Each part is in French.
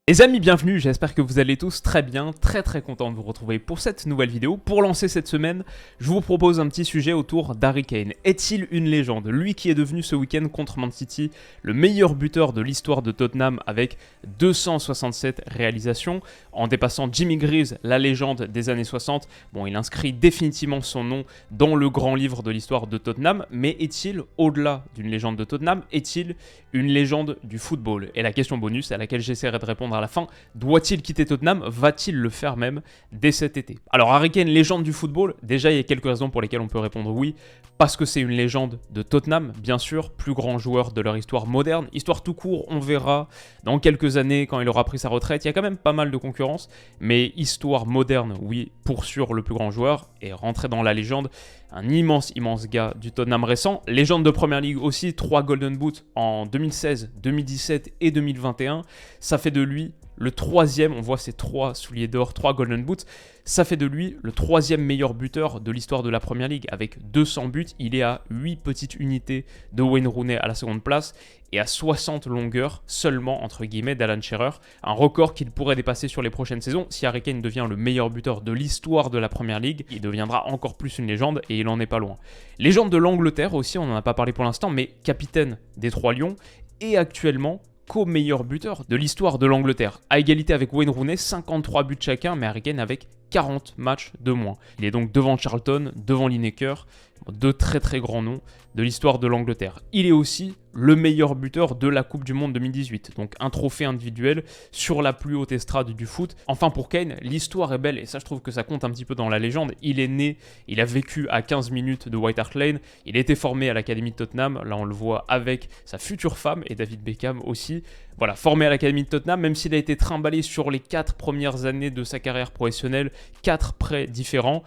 Les amis, bienvenue, j'espère que vous allez tous très bien, très content de vous retrouver pour cette nouvelle vidéo. Pour lancer cette semaine, je vous propose un petit sujet autour d'Harry Kane. Est-il une légende? Lui qui est devenu ce week-end contre Man City le meilleur buteur de l'histoire de Tottenham avec 267 réalisations, en dépassant Jimmy Greaves, la légende des années 60. Bon, il inscrit définitivement son nom dans le grand livre de l'histoire de Tottenham, mais est-il, au-delà d'une légende de Tottenham, est-il une légende du football? Et la question bonus à laquelle j'essaierai de répondre à la fin, doit-il quitter Tottenham? Va-t-il le faire même dès cet été? Alors Harry Kane, légende du football, déjà il y a quelques raisons pour lesquelles on peut répondre oui, parce que c'est une légende de Tottenham, bien sûr, plus grand joueur de leur histoire moderne, histoire tout court, on verra dans quelques années quand il aura pris sa retraite, il y a quand même pas mal de concurrence, mais histoire moderne, oui, pour sûr le plus grand joueur, et rentrer dans la légende, un immense gars du Tottenham récent, légende de Première Ligue aussi, 3 Golden Boot en 2016, 2017 et 2021, ça fait de lui le troisième, on voit ces 3 souliers d'or, 3 Golden Boots, ça fait de lui le troisième meilleur buteur de l'histoire de la Première Ligue. Avec 200 buts, il est à 8 petites unités de Wayne Rooney à la seconde place et à 60 longueurs seulement, entre guillemets, d'Alan Shearer. Un record qu'il pourrait dépasser sur les prochaines saisons. Si Harry Kane devient le meilleur buteur de l'histoire de la Première Ligue, il deviendra encore plus une légende et il en est pas loin. Légende de l'Angleterre aussi, on n'en a pas parlé pour l'instant, mais capitaine des 3 Lions et actuellement co-meilleur buteur de l'histoire de l'Angleterre. À égalité avec Wayne Rooney, 53 buts chacun, mais Harry Kane avec 40 matchs de moins. Il est donc devant Charlton, devant Lineker, deux très grands noms de l'histoire de l'Angleterre. Il est aussi le meilleur buteur de la Coupe du Monde 2018, donc un trophée individuel sur la plus haute estrade du foot. Enfin pour Kane, l'histoire est belle et ça je trouve que ça compte un petit peu dans la légende. Il est né, il a vécu à 15 minutes de White Hart Lane, il a été formé à l'Académie de Tottenham, là on le voit avec sa future femme et David Beckham aussi. Voilà, formé à l'Académie de Tottenham, même s'il a été trimballé sur les 4 premières années de sa carrière professionnelle, 4 prêts différents,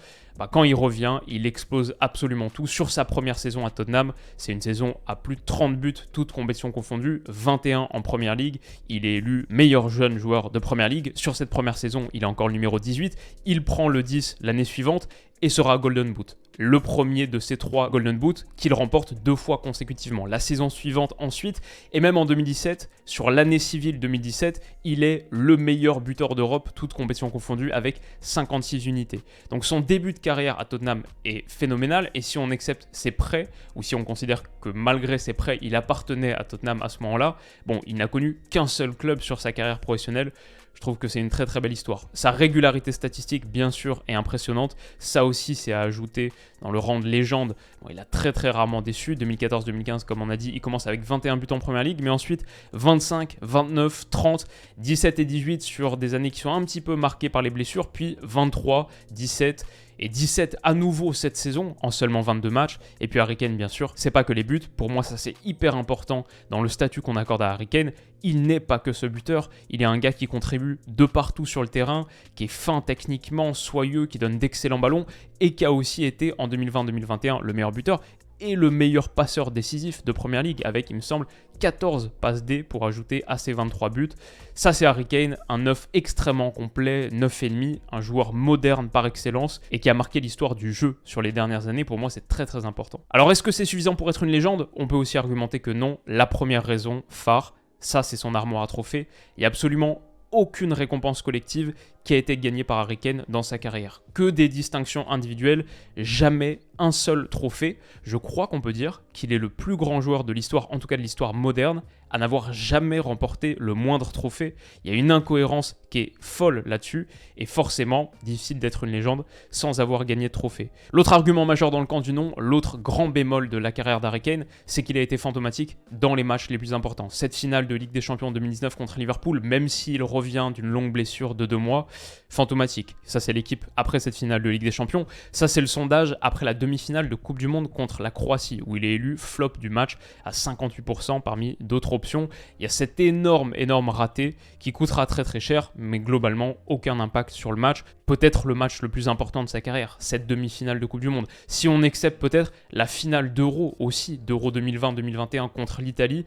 quand il revient, il explose absolument tout. Sur sa première saison à Tottenham, c'est une saison à plus de 30 buts, toutes compétitions confondues, 21 en Première Ligue. Il est élu meilleur jeune joueur de Première Ligue. Sur cette première saison, il est encore le numéro 18. Il prend le 10 l'année suivante et sera Golden Boot. Le premier de ces 3 Golden Boot qu'il remporte 2 fois consécutivement. La saison suivante ensuite, et même en 2017, sur l'année civile 2017, il est le meilleur buteur d'Europe, toutes compétitions confondues, avec 56 unités. Donc son début de carrière à Tottenham est phénoménal, et si on accepte ses prêts, ou si on considère que malgré ses prêts, il appartenait à Tottenham à ce moment-là, bon, il n'a connu qu'un seul club sur sa carrière professionnelle. Je trouve que c'est une très belle histoire. Sa régularité statistique, bien sûr, est impressionnante. Ça aussi, c'est à ajouter dans le rang de légende. Bon, il a très rarement déçu. 2014-2015, comme on a dit, il commence avec 21 buts en Première Ligue, mais ensuite 25, 29, 30, 17 et 18 sur des années qui sont un petit peu marquées par les blessures, puis 23, 17 et 17 à nouveau cette saison en seulement 22 matchs. Et puis Harry Kane, bien sûr, c'est pas que les buts. Pour moi, ça c'est hyper important dans le statut qu'on accorde à Harry Kane. Il n'est pas que ce buteur, il est un gars qui contribue de partout sur le terrain, qui est fin techniquement, soyeux, qui donne d'excellents ballons et qui a aussi été en 2020-2021 le meilleur buteur et le meilleur passeur décisif de Première Ligue avec, il me semble, 14 passes D pour ajouter à ses 23 buts. Ça c'est Harry Kane, un 9 extrêmement complet, 9,5, un joueur moderne par excellence et qui a marqué l'histoire du jeu sur les dernières années. Pour moi c'est très important. Alors est-ce que c'est suffisant pour être une légende? On peut aussi argumenter que non. La première raison, phare, ça c'est son armoire à trophées. Il n'y a absolument aucune récompense collective qui a été gagnée par Harry Kane dans sa carrière. Que des distinctions individuelles, jamais un seul trophée. Je crois qu'on peut dire qu'il est le plus grand joueur de l'histoire, en tout cas de l'histoire moderne, à n'avoir jamais remporté le moindre trophée. Il y a une incohérence qui est folle là-dessus, et forcément difficile d'être une légende sans avoir gagné de trophée. L'autre argument majeur dans le camp du non, l'autre grand bémol de la carrière d'Harry Kane, c'est qu'il a été fantomatique dans les matchs les plus importants. Cette finale de Ligue des Champions 2019 contre Liverpool, même s'il revient d'une longue blessure de 2 mois, fantomatique. Ça c'est l'équipe après cette finale de Ligue des Champions. Ça c'est le sondage après la demi-finale de Coupe du Monde contre la Croatie, où il est élu flop du match à 58% parmi d'autres options. Il y a cet énorme raté qui coûtera très cher, mais globalement aucun impact sur le match. Peut-être le match le plus important de sa carrière, cette demi-finale de Coupe du Monde. Si on accepte peut-être la finale d'Euro aussi, d'Euro 2020-2021 contre l'Italie,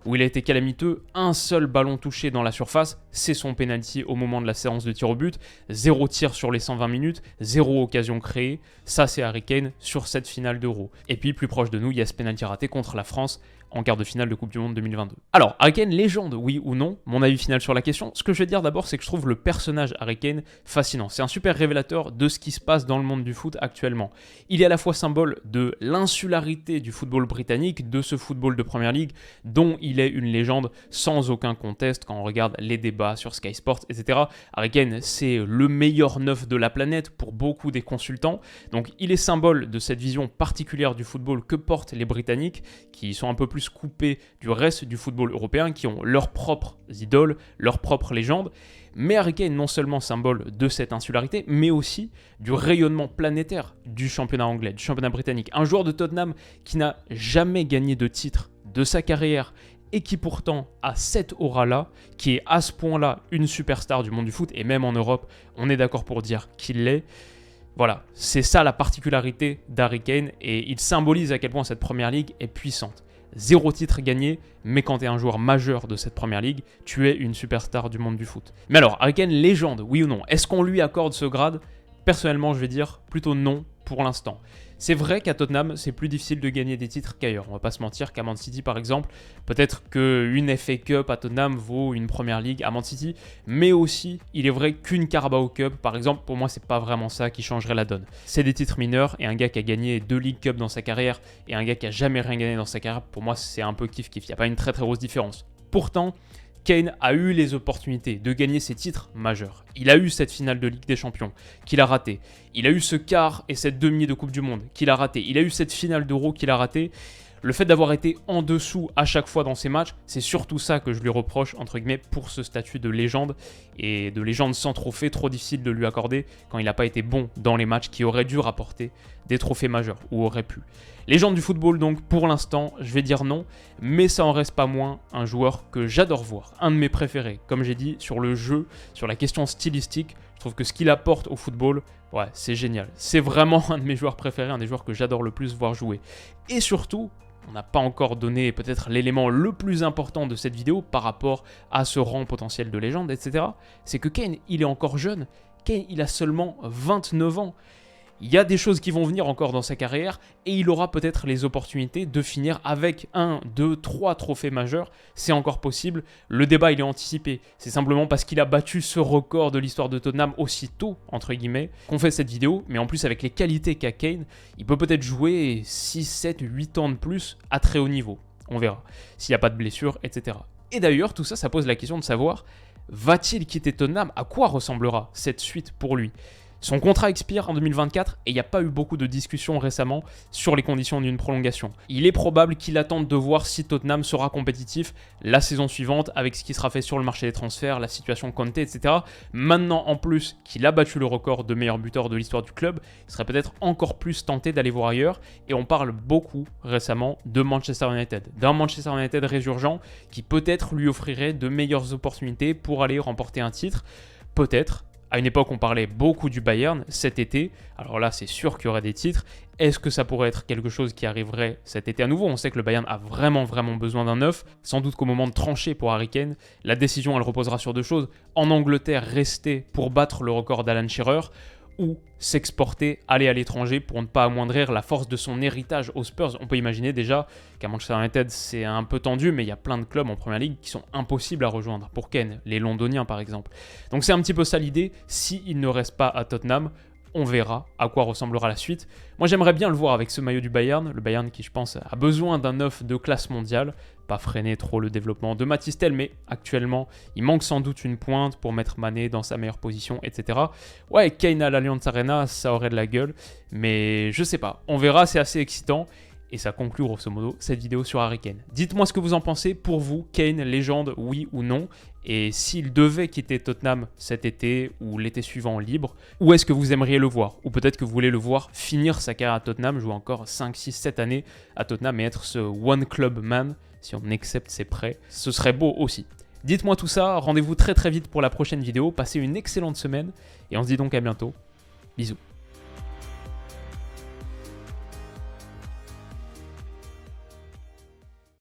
où il a été calamiteux, un seul ballon touché dans la surface, c'est son penalty au moment de la séance de tir au but, 0 tir sur les 120 minutes, 0 occasion créée, ça c'est Harry Kane sur cette finale d'Euro. Et puis plus proche de nous, il y a ce penalty raté contre la France en quart de finale de Coupe du Monde 2022. Alors, Harry Kane, légende, oui ou non? Mon avis final sur la question. Ce que je vais dire d'abord, c'est que je trouve le personnage Harry Kane fascinant. C'est un super révélateur de ce qui se passe dans le monde du foot actuellement. Il est à la fois symbole de l'insularité du football britannique, de ce football de Première Ligue, dont il est une légende sans aucun conteste quand on regarde les débats sur Sky Sports, etc. Harry Kane, c'est le meilleur neuf de la planète pour beaucoup des consultants. Donc il est symbole de cette vision particulière du football que portent les Britanniques, qui sont un peu plus coupés du reste du football européen, qui ont leurs propres idoles, leurs propres légendes. Mais Harry Kane, non seulement symbole de cette insularité, mais aussi du rayonnement planétaire du championnat anglais, du championnat britannique. Un joueur de Tottenham qui n'a jamais gagné de titre de sa carrière et qui pourtant a cette aura-là, qui est à ce point-là une superstar du monde du foot, et même en Europe, on est d'accord pour dire qu'il l'est. Voilà, c'est ça la particularité d'Harry Kane, et il symbolise à quel point cette Première Ligue est puissante. 0 titre gagné, mais quand tu es un joueur majeur de cette Première Ligue, tu es une superstar du monde du foot. Mais alors, Harry Kane, légende, oui ou non? Est-ce qu'on lui accorde ce grade? Personnellement, je vais dire plutôt non pour l'instant. C'est vrai qu'à Tottenham, c'est plus difficile de gagner des titres qu'ailleurs. On va pas se mentir qu'à Man City, par exemple, peut-être qu'une FA Cup à Tottenham vaut une Première Ligue à Man City, mais aussi, il est vrai qu'une Carabao Cup, par exemple, pour moi, c'est pas vraiment ça qui changerait la donne. C'est des titres mineurs, et un gars qui a gagné 2 League Cup dans sa carrière, et un gars qui a jamais rien gagné dans sa carrière, pour moi, c'est un peu kiff-kiff. Il n'y a pas une très très grosse différence. Pourtant, Kane a eu les opportunités de gagner ses titres majeurs. Il a eu cette finale de Ligue des Champions qu'il a ratée. Il a eu ce quart et cette demi de Coupe du Monde qu'il a raté. Il a eu cette finale d'Euro qu'il a ratée. Le fait d'avoir été en dessous à chaque fois dans ses matchs, c'est surtout ça que je lui reproche, entre guillemets, pour ce statut de légende. Et de légende sans trophée, trop difficile de lui accorder quand il n'a pas été bon dans les matchs qui auraient dû rapporter des trophées majeurs, ou auraient pu. Légende du football, donc, pour l'instant, je vais dire non, mais ça en reste pas moins un joueur que j'adore voir, un de mes préférés. Comme j'ai dit, sur le jeu, sur la question stylistique, je trouve que ce qu'il apporte au football, ouais, c'est génial. C'est vraiment un de mes joueurs préférés, un des joueurs que j'adore le plus voir jouer. Et surtout, on n'a pas encore donné peut-être l'élément le plus important de cette vidéo par rapport à ce rang potentiel de légende, etc. C'est que Kane, il est encore jeune. Kane, il a seulement 29 ans. Il y a des choses qui vont venir encore dans sa carrière et il aura peut-être les opportunités de finir avec 1, 2, 3 trophées majeurs. C'est encore possible. Le débat, il est anticipé. C'est simplement parce qu'il a battu ce record de l'histoire de Tottenham aussitôt, entre guillemets, qu'on fait cette vidéo. Mais en plus, avec les qualités qu'a Kane, il peut peut-être jouer 6, 7, 8 ans de plus à très haut niveau. On verra. S'il n'y a pas de blessure, etc. Et d'ailleurs, tout ça, ça pose la question de savoir, va-t-il quitter Tottenham? À quoi ressemblera cette suite pour lui? Son contrat expire en 2024 et il n'y a pas eu beaucoup de discussions récemment sur les conditions d'une prolongation. Il est probable qu'il attende de voir si Tottenham sera compétitif la saison suivante avec ce qui sera fait sur le marché des transferts, la situation Conte, etc. Maintenant, en plus qu'il a battu le record de meilleur buteur de l'histoire du club, il serait peut-être encore plus tenté d'aller voir ailleurs. Et on parle beaucoup récemment de Manchester United, d'un Manchester United résurgent qui peut-être lui offrirait de meilleures opportunités pour aller remporter un titre. Peut-être. À une époque, on parlait beaucoup du Bayern cet été. Alors là, c'est sûr qu'il y aurait des titres. Est-ce que ça pourrait être quelque chose qui arriverait cet été à nouveau? On sait que le Bayern a vraiment besoin d'un neuf. Sans doute qu'au moment de trancher pour Harry Kane, la décision, elle reposera sur 2 choses. En Angleterre, rester pour battre le record d'Alan Shearer ou s'exporter, aller à l'étranger pour ne pas amoindrir la force de son héritage aux Spurs. On peut imaginer déjà qu'à Manchester United, c'est un peu tendu, mais il y a plein de clubs en Première Ligue qui sont impossibles à rejoindre, pour Kane, les Londoniens par exemple. Donc c'est un petit peu ça l'idée, s'il ne reste pas à Tottenham, on verra à quoi ressemblera la suite. Moi j'aimerais bien le voir avec ce maillot du Bayern, le Bayern qui je pense a besoin d'un neuf de classe mondiale, pas freiner trop le développement de Mathys Tel, mais actuellement il manque sans doute une pointe pour mettre Mané dans sa meilleure position, etc. Ouais, Kane à l'Allianz Arena, ça aurait de la gueule, mais je sais pas, on verra, c'est assez excitant. Et ça conclut grosso modo cette vidéo sur Harry Kane. Dites-moi ce que vous en pensez. Pour vous, Kane, légende, oui ou non? Et s'il devait quitter Tottenham cet été ou l'été suivant libre, où est-ce que vous aimeriez le voir? Ou peut-être que vous voulez le voir finir sa carrière à Tottenham, jouer encore 5, 6, 7 années à Tottenham et être ce one club man, si on accepte ses prêts. Ce serait beau aussi. Dites-moi tout ça, rendez-vous très vite pour la prochaine vidéo. Passez une excellente semaine et on se dit donc à bientôt. Bisous.